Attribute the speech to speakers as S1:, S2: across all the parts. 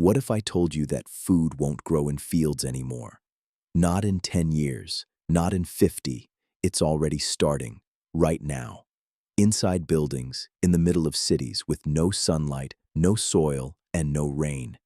S1: What if I told you that food won't grow in fields anymore? Not in 10 years, not in 50. It's already starting, right now. Inside buildings, in the middle of cities with no sunlight, no soil, and no rain.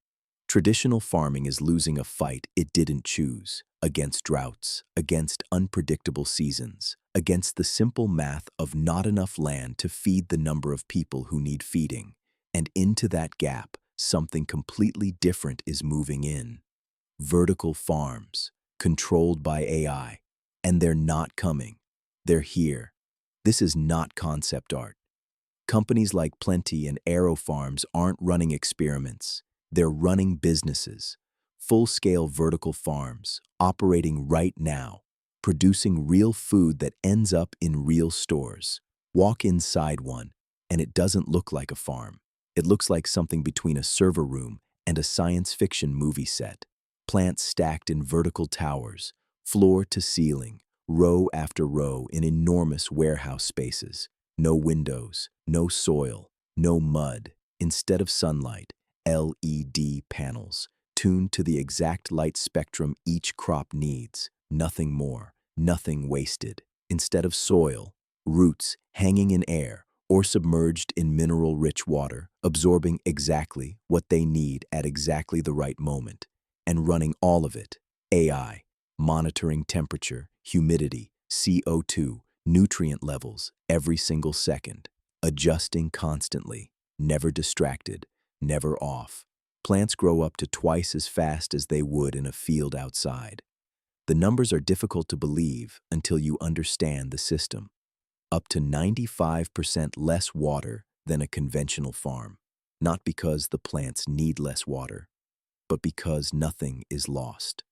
S1: Traditional farming is losing a fight it didn't choose, against droughts, against unpredictable seasons, against the simple math of not enough land to feed the number of people who need feeding. And into that gap, something completely different is moving in. Vertical farms, controlled by AI. And they're not coming. They're here. This is not concept art. Companies like Plenty and AeroFarms aren't running experiments. They're running businesses. Full-scale vertical farms, operating right now, producing real food that ends up in real stores. Walk inside one, and it doesn't look like a farm. It looks like something between a server room and a science fiction movie set. Plants stacked in vertical towers, floor to ceiling, row after row in enormous warehouse spaces. No windows, no soil, no mud. Instead of sunlight, LED panels, tuned to the exact light spectrum each crop needs. Nothing more, nothing wasted. Instead of soil, roots hanging in air or submerged in mineral-rich water, absorbing exactly what they need at exactly the right moment. And running all of it, AI, monitoring temperature, humidity, CO2, nutrient levels every single second, adjusting constantly, never distracted, never off. Plants grow up to twice as fast as they would in a field outside. The numbers are difficult to believe until you understand the system. Up to 95% less water than a conventional farm, not because the plants need less water, but because nothing is lost.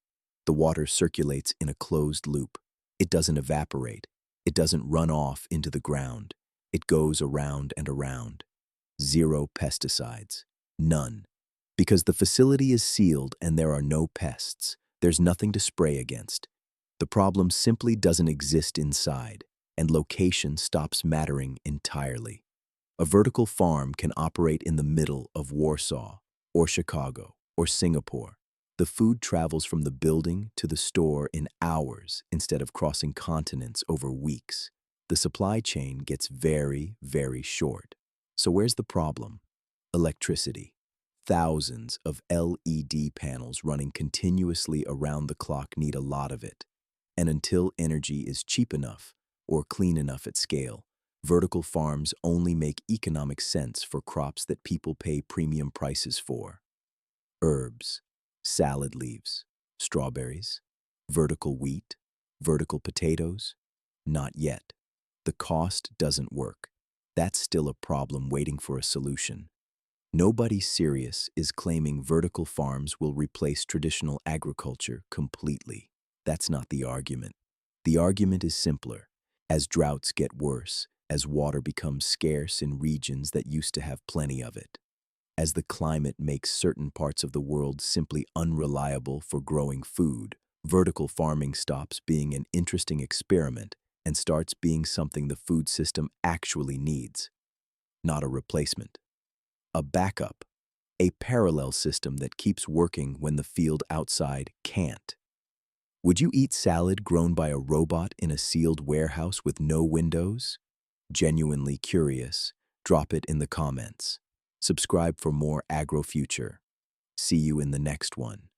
S1: The water circulates in a closed loop. It doesn't evaporate. It doesn't run off into the ground. It goes around and around. Zero pesticides. None. Because the facility is sealed and there are no pests, there's nothing to spray against. The problem simply doesn't exist inside, and location stops mattering entirely. A vertical farm can operate in the middle of Warsaw, or Chicago, or Singapore. The food travels from the building to the store in hours instead of crossing continents over weeks. The supply chain gets very, very short. So where's the problem? Electricity. Thousands of LED panels running continuously around the clock need a lot of it. And until energy is cheap enough or clean enough at scale, vertical farms only make economic sense for crops that people pay premium prices for. Herbs, salad leaves, strawberries, vertical wheat, vertical potatoes? Not yet. The cost doesn't work. That's still a problem waiting for a solution. Nobody serious is claiming vertical farms will replace traditional agriculture completely. That's not the argument. The argument is simpler. As droughts get worse, as water becomes scarce in regions that used to have plenty of it, as the climate makes certain parts of the world simply unreliable for growing food, vertical farming stops being an interesting experiment and starts being something the food system actually needs. Not a replacement. A backup. A parallel system that keeps working when the field outside can't. Would you eat salad grown by a robot in a sealed warehouse with no windows? Genuinely curious? Drop it in the comments. Subscribe for more AgroFuture. See you in the next one.